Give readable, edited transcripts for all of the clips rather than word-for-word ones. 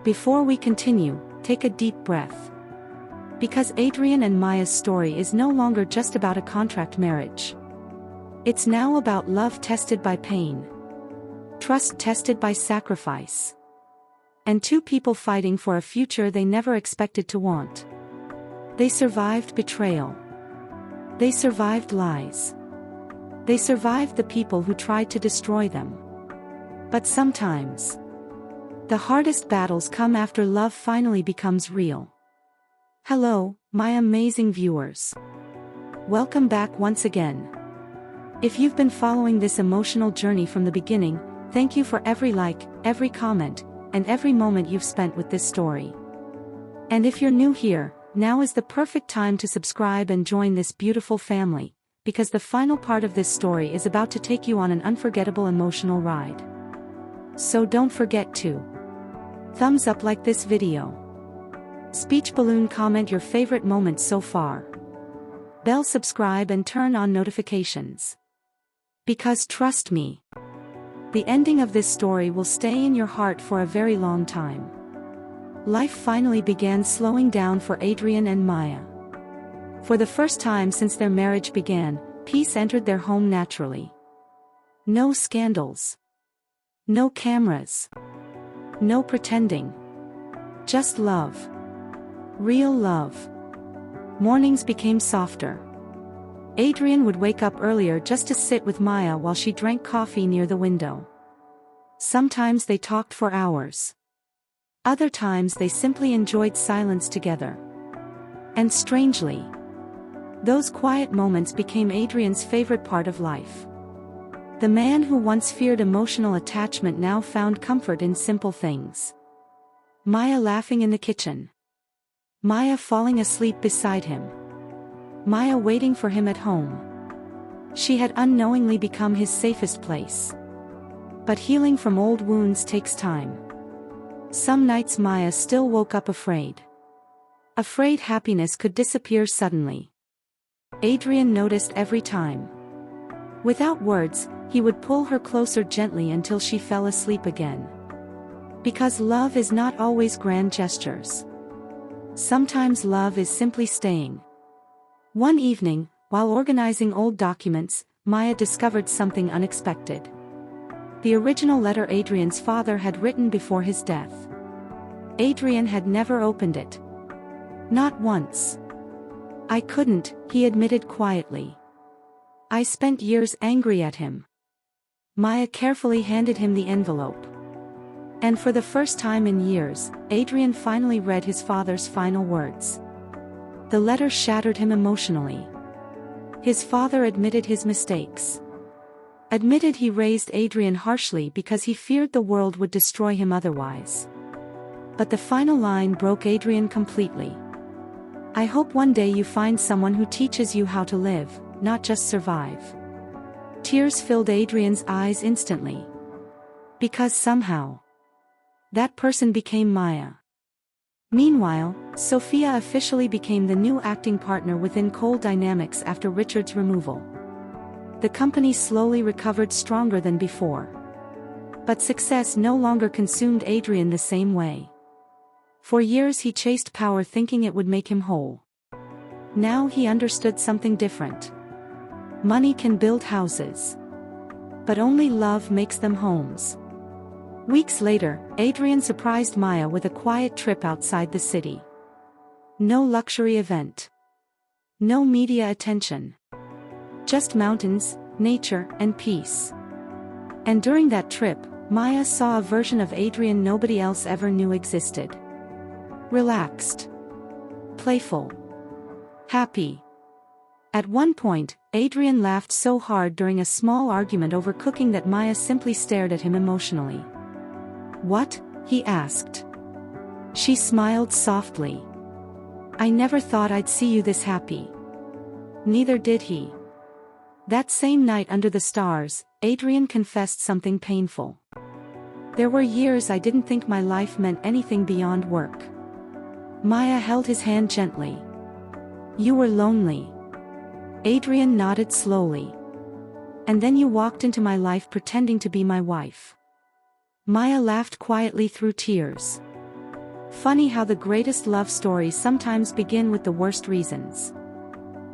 Before we continue, take a deep breath. Because Adrian and Maya's story is no longer just about a contract marriage. It's now about love tested by pain, trust tested by sacrifice, and two people fighting for a future they never expected to want. They survived betrayal. They survived lies. They survived the people who tried to destroy them. But sometimes, the hardest battles come after love finally becomes real. Hello, my amazing viewers. Welcome back once again. If you've been following this emotional journey from the beginning, thank you for every like, every comment, and every moment you've spent with this story. And if you're new here, now is the perfect time to subscribe and join this beautiful family, because the final part of this story is about to take you on an unforgettable emotional ride. So don't forget to thumbs up like this video. Speech balloon comment your favorite moments so far. Bell subscribe and turn on notifications. Because trust me, the ending of this story will stay in your heart for a very long time. Life finally began slowing down for Adrian and Maya. For the first time since their marriage began, peace entered their home naturally. No scandals. No cameras. No pretending. Just love. Real love. Mornings became softer. Adrian would wake up earlier just to sit with Maya while she drank coffee near the window. Sometimes they talked for hours. Other times they simply enjoyed silence together. And strangely, those quiet moments became Adrian's favorite part of life. The man who once feared emotional attachment now found comfort in simple things. Maya laughing in the kitchen. Maya falling asleep beside him. Maya waiting for him at home. She had unknowingly become his safest place. But healing from old wounds takes time. Some nights Maya still woke up afraid. Afraid happiness could disappear suddenly. Adrian noticed every time. Without words, he would pull her closer gently until she fell asleep again. Because love is not always grand gestures. Sometimes love is simply staying. One evening, while organizing old documents, Maya discovered something unexpected. The original letter Adrian's father had written before his death. Adrian had never opened it. Not once. I couldn't, he admitted quietly. I spent years angry at him. Maya carefully handed him the envelope. And for the first time in years, Adrian finally read his father's final words. The letter shattered him emotionally. His father admitted his mistakes. Admitted he raised Adrian harshly because he feared the world would destroy him otherwise. But the final line broke Adrian completely. I hope one day you find someone who teaches you how to live, not just survive. Tears filled Adrian's eyes instantly. Because somehow, that person became Maya. Meanwhile, Sophia officially became the new acting partner within Cole Dynamics after Richard's removal. The company slowly recovered stronger than before. But success no longer consumed Adrian the same way. For years he chased power thinking it would make him whole. Now he understood something different. Money can build houses. But only love makes them homes. Weeks later, Adrian surprised Maya with a quiet trip outside the city. No luxury event. No media attention. Just mountains, nature, and peace. And during that trip, Maya saw a version of Adrian nobody else ever knew existed. Relaxed. Playful. Happy. At one point, Adrian laughed so hard during a small argument over cooking that Maya simply stared at him emotionally. What? He asked. She smiled softly. I never thought I'd see you this happy. Neither did he. That same night under the stars, Adrian confessed something painful. There were years I didn't think my life meant anything beyond work. Maya held his hand gently. You were lonely. Adrian nodded slowly. And then you walked into my life pretending to be my wife. Maya laughed quietly through tears. Funny how the greatest love stories sometimes begin with the worst reasons.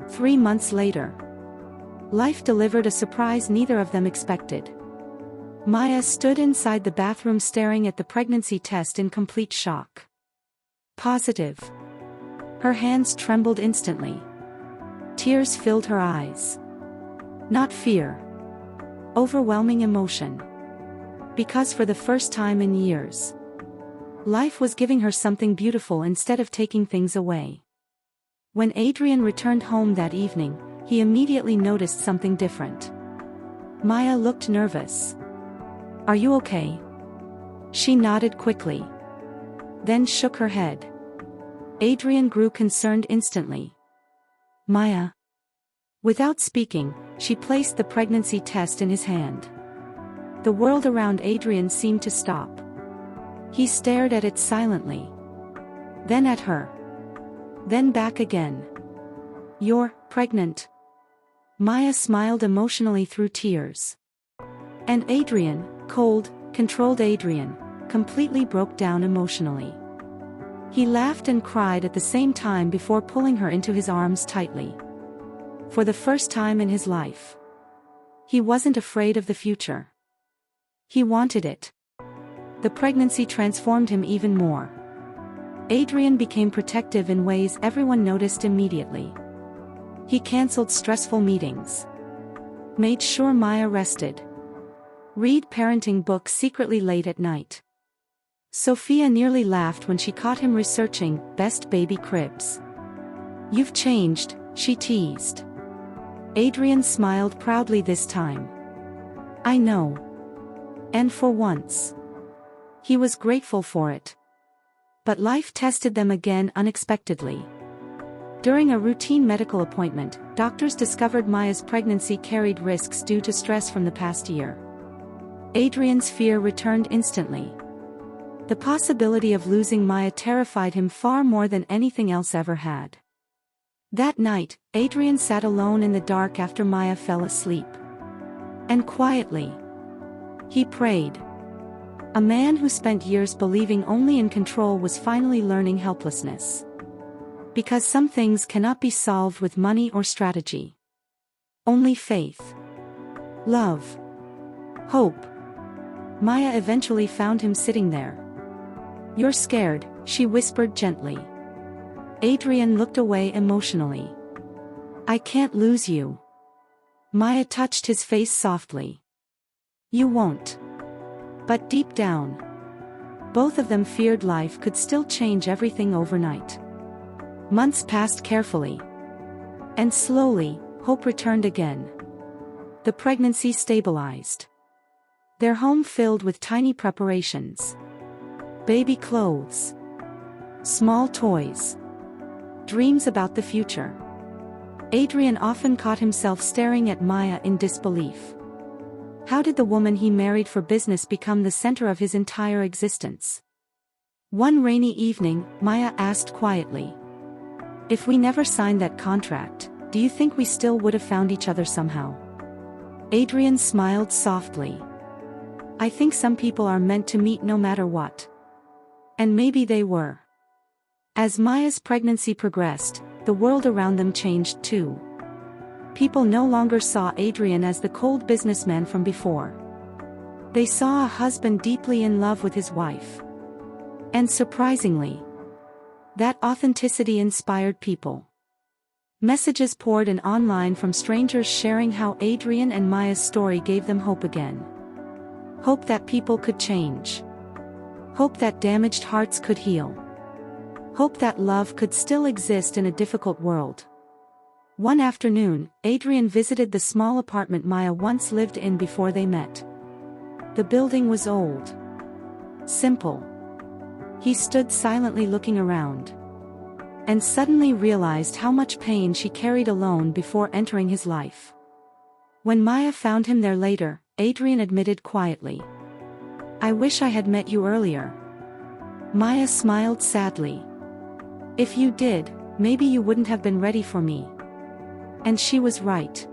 3 months later, life delivered a surprise neither of them expected. Maya stood inside the bathroom staring at the pregnancy test in complete shock. Positive. Her hands trembled instantly. Tears filled her eyes. Not fear. Overwhelming emotion. Because for the first time in years, life was giving her something beautiful instead of taking things away. When Adrian returned home that evening, he immediately noticed something different. Maya looked nervous. "Are you okay?" She nodded quickly, then shook her head. Adrian grew concerned instantly. "Maya." Without speaking, she placed the pregnancy test in his hand. The world around Adrian seemed to stop. He stared at it silently. Then at her. Then back again. "You're pregnant." Maya smiled emotionally through tears. And Adrian, cold, controlled Adrian, completely broke down emotionally. He laughed and cried at the same time before pulling her into his arms tightly. For the first time in his life, he wasn't afraid of the future. He wanted it. The pregnancy transformed him even more. Adrian became protective in ways everyone noticed immediately. He canceled stressful meetings, made sure Maya rested, read parenting books secretly late at night. Sophia nearly laughed when she caught him researching best baby cribs. "You've changed," she teased. Adrian smiled proudly this time. "I know." And for once, he was grateful for it. But life tested them again unexpectedly. During a routine medical appointment, doctors discovered Maya's pregnancy carried risks due to stress from the past year. Adrian's fear returned instantly. The possibility of losing Maya terrified him far more than anything else ever had. That night, Adrian sat alone in the dark after Maya fell asleep. And quietly, he prayed. A man who spent years believing only in control was finally learning helplessness. Because some things cannot be solved with money or strategy. Only faith, love, hope. Maya eventually found him sitting there. "You're scared," she whispered gently. Adrian looked away emotionally. "I can't lose you." Maya touched his face softly. "You won't." But deep down, both of them feared life could still change everything overnight. Months passed carefully. And slowly, hope returned again. The pregnancy stabilized. Their home filled with tiny preparations. Baby clothes. Small toys. Dreams about the future. Adrian often caught himself staring at Maya in disbelief. How did the woman he married for business become the center of his entire existence? One rainy evening, Maya asked quietly, "If we never signed that contract, do you think we still would have found each other somehow?" Adrian smiled softly. "I think some people are meant to meet no matter what." And maybe they were. As Maya's pregnancy progressed, the world around them changed too. People no longer saw Adrian as the cold businessman from before. They saw a husband deeply in love with his wife. And surprisingly, that authenticity inspired people. Messages poured in online from strangers sharing how Adrian and Maya's story gave them hope again. Hope that people could change. Hope that damaged hearts could heal. Hope that love could still exist in a difficult world. One afternoon, Adrian visited the small apartment Maya once lived in before they met. The building was old. Simple. He stood silently looking around. And suddenly realized how much pain she carried alone before entering his life. When Maya found him there later, Adrian admitted quietly, "I wish I had met you earlier." Maya smiled sadly. "If you did, maybe you wouldn't have been ready for me." And she was right.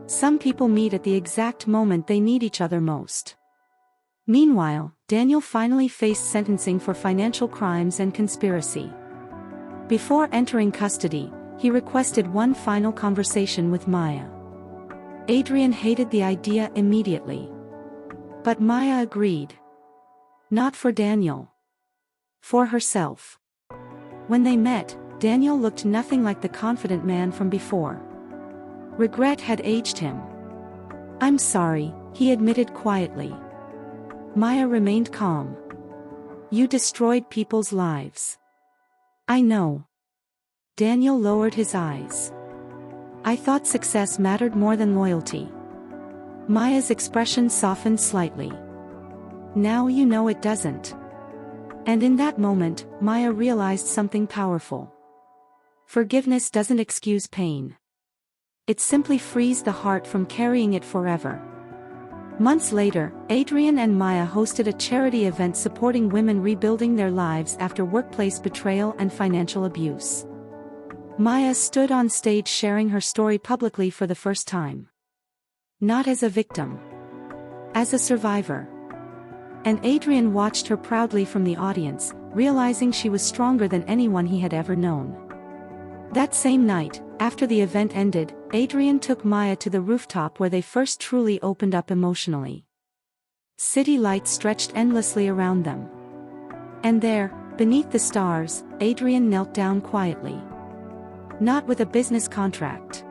Some people meet at the exact moment they need each other most. Meanwhile, Daniel finally faced sentencing for financial crimes and conspiracy. Before entering custody, he requested one final conversation with Maya. Adrian hated the idea immediately. But Maya agreed. Not for Daniel. For herself. When they met, Daniel looked nothing like the confident man from before. Regret had aged him. "I'm sorry," he admitted quietly. Maya remained calm. "You destroyed people's lives." "I know." Daniel lowered his eyes. "I thought success mattered more than loyalty." Maya's expression softened slightly. "Now you know it doesn't." And in that moment, Maya realized something powerful. Forgiveness doesn't excuse pain. It simply frees the heart from carrying it forever. Months later, Adrian and Maya hosted a charity event supporting women rebuilding their lives after workplace betrayal and financial abuse. Maya stood on stage sharing her story publicly for the first time. Not as a victim. As a survivor. And Adrian watched her proudly from the audience, realizing she was stronger than anyone he had ever known. That same night, after the event ended, Adrian took Maya to the rooftop where they first truly opened up emotionally. City lights stretched endlessly around them. And there, beneath the stars, Adrian knelt down quietly. Not with a business contract.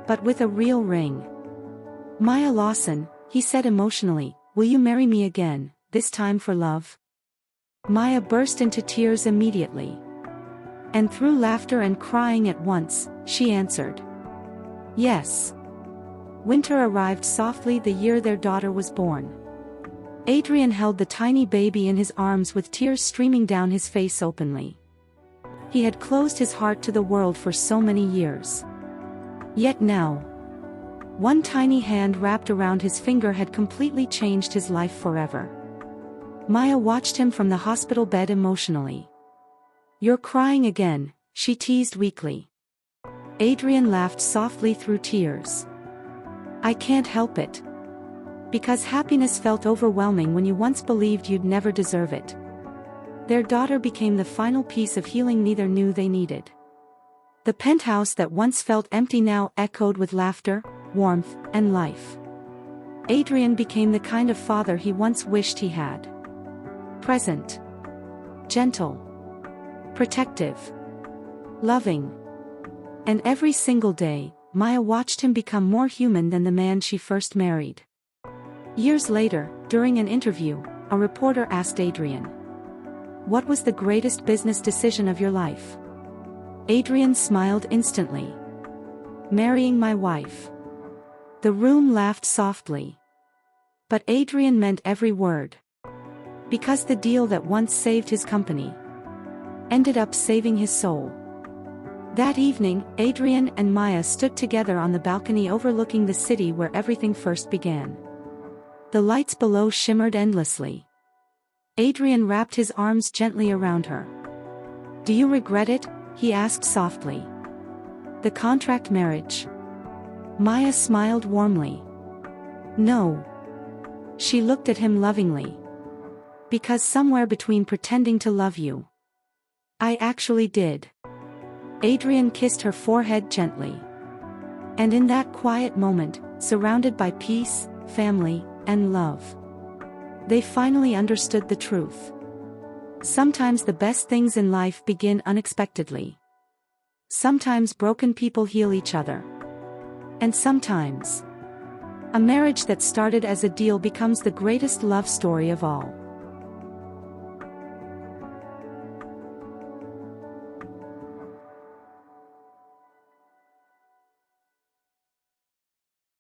But with a real ring. "Maya Lawson," he said emotionally, "will you marry me again, this time for love?" Maya burst into tears immediately. And through laughter and crying at once, she answered. Yes. Winter arrived softly the year their daughter was born. Adrian held the tiny baby in his arms with tears streaming down his face openly. He had closed his heart to the world for so many years. Yet now, one tiny hand wrapped around his finger had completely changed his life forever. Maya watched him from the hospital bed emotionally. "You're crying again," she teased weakly. Adrian laughed softly through tears. "I can't help it. Because happiness felt overwhelming when you once believed you'd never deserve it." Their daughter became the final piece of healing neither knew they needed. The penthouse that once felt empty now echoed with laughter, warmth, and life. Adrian became the kind of father he once wished he had. Present. Gentle. Protective. Loving. And every single day, Maya watched him become more human than the man she first married. Years later, during an interview, a reporter asked Adrian, "What was the greatest business decision of your life?" Adrian smiled instantly. "Marrying my wife." The room laughed softly. But Adrian meant every word. Because the deal that once saved his company ended up saving his soul. That evening, Adrian and Maya stood together on the balcony overlooking the city where everything first began. The lights below shimmered endlessly. Adrian wrapped his arms gently around her. "Do you regret it?" he asked softly. "The contract marriage?" Maya smiled warmly. "No." She looked at him lovingly. "Because somewhere between pretending to love you, I actually did." Adrian kissed her forehead gently. And in that quiet moment, surrounded by peace, family, and love, they finally understood the truth. Sometimes the best things in life begin unexpectedly. Sometimes broken people heal each other. And sometimes, a marriage that started as a deal becomes the greatest love story of all.